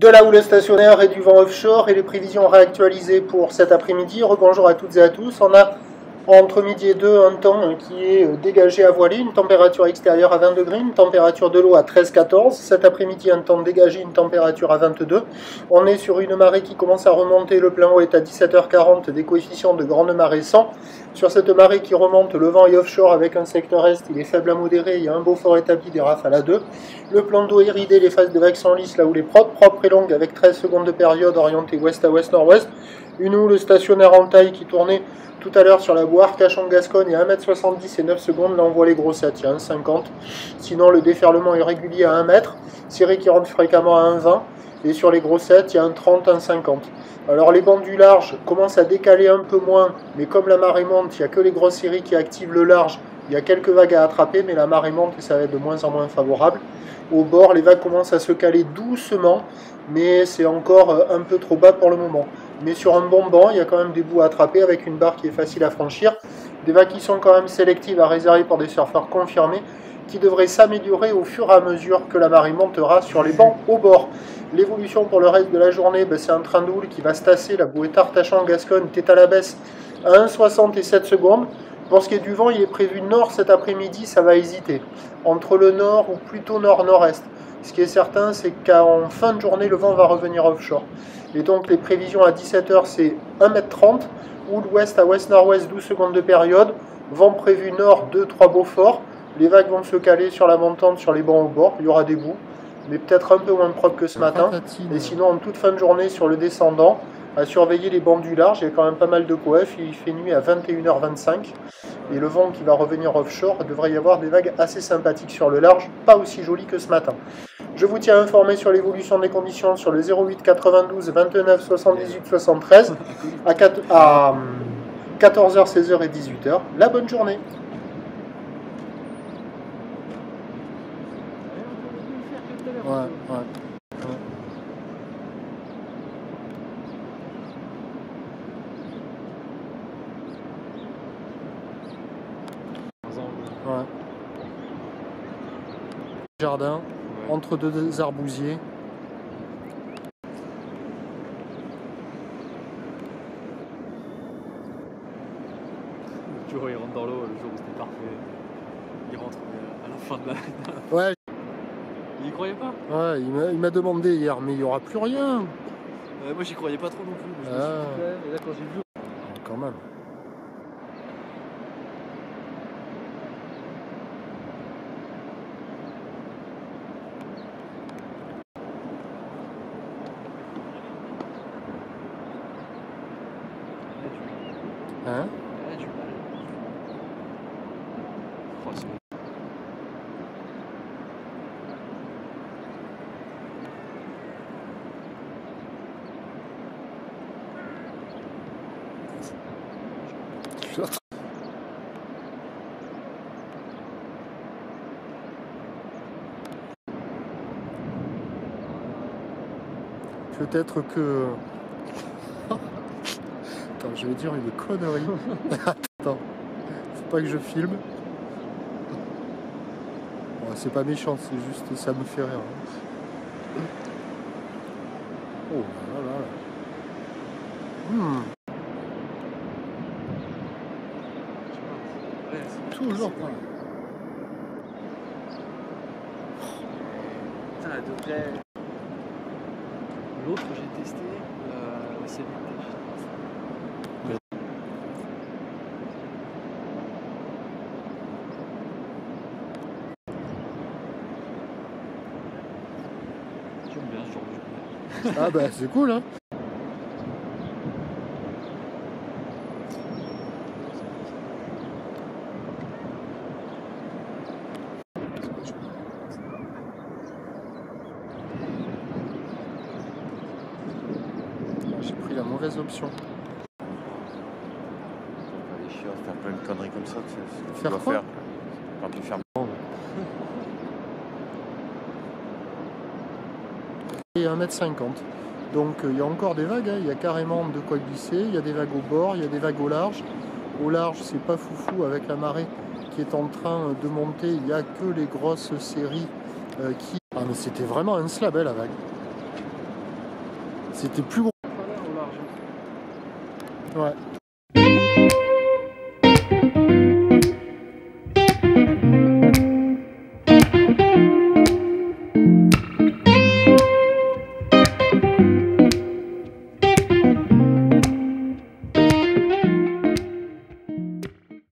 De la houle stationnaire et du vent offshore et les prévisions réactualisées pour cet après-midi. Rebonjour à toutes et à tous. On a entre midi et 2 un temps qui est dégagé à voiler, une température extérieure à 20 degrés, une température de l'eau à 13-14. Cet après-midi un temps dégagé, une température à 22. On est sur une marée qui commence à remonter, le plein eau est à 17h40, des coefficients de grande marée 100. Sur cette marée qui remonte, le vent est offshore avec un secteur est, il est faible à modéré, il y a un beau fort établi, des rafales à 2. Le plan d'eau est ridé, les phases de vagues sont lisses, la houle est propre et longue avec 13 secondes de période orientée ouest à ouest-nord-ouest. Une houle stationnaire en taille qui tournait tout à l'heure sur la Boire, Cachan-Gascogne, il y a 1m70 et 9 secondes, là on voit les grossettes, il y a 1,50. Sinon le déferlement est régulier à 1 mètre, ciré qui rentre fréquemment à 1,20, et sur les grossettes il y a 1,30, 1,50. Alors les bancs du large commencent à décaler un peu moins, mais comme la marée monte, il n'y a que les grosses séries qui activent le large, il y a quelques vagues à attraper, mais la marée monte et ça va être de moins en moins favorable. Au bord, les vagues commencent à se caler doucement, mais c'est encore un peu trop bas pour le moment. Mais sur un bon banc, il y a quand même des bouts à attraper avec une barre qui est facile à franchir. Des vagues qui sont quand même sélectives à réserver pour des surfeurs confirmés, qui devraient s'améliorer au fur et à mesure que la marée montera sur les bancs au bord. L'évolution pour le reste de la journée, c'est un train de houle qui va se tasser. La bouée Artachan-Gascogne est à la baisse à 1,60 et 7 secondes. Pour ce qui est du vent, il est prévu nord cet après-midi, ça va hésiter. Entre le nord ou plutôt nord-nord-est. Ce qui est certain, c'est qu'en fin de journée, le vent va revenir offshore. Et donc les prévisions à 17h, c'est 1m30, houle ouest à ouest-nord-ouest, 12 secondes de période. Vent prévu nord, 2-3 Beaufort. Les vagues vont se caler sur la montante, sur les bancs au bord. Il y aura des bouts, mais peut-être un peu moins propre que ce matin. Et sinon, en toute fin de journée, sur le descendant, à surveiller les bancs du large, il y a quand même pas mal de coef, il fait nuit à 21h25, et le vent qui va revenir offshore, il devrait y avoir des vagues assez sympathiques sur le large, pas aussi jolies que ce matin. Je vous tiens informé sur l'évolution des conditions sur le 08 92 29 78 73 à 14h, 16h et 18h. La bonne journée. Ouais. Jardin, entre deux arbousiers. Tu vois, il rentre dans l'eau le jour où c'était parfait. Il rentre à la fin de la... Ouais. Il y croyait pas? Ouais, il m'a demandé hier, mais il n'y aura plus rien. Moi j'y croyais pas trop non plus. Je me suis dit, et là quand j'ai vu... Quand même. Hein? Ouais, du mal. Peut-être que... Attends, je vais dire une connerie. Attends, faut pas que je filme. Bon, c'est pas méchant, c'est juste ça me fait rire. Oh là là. Toujours pas. Putain, degré. L'autre que j'ai testé, c'est vintage. J'aime bien ce genre de jeu. Ah bah c'est cool hein. J'ai pris la mauvaise option. Les chiens, faire plein de conneries comme ça, tu sais, faire quoi? Quand tu fermes. Et 1m50. Donc il y a encore des vagues, hein. Il y a carrément de quoi glisser, il y a des vagues au bord, il y a des vagues au large. Au large, c'est pas foufou avec la marée qui est en train de monter, il n'y a que les grosses séries qui... Ah mais c'était vraiment un slab, hein, la vague. C'était plus gros. Au large. Ouais.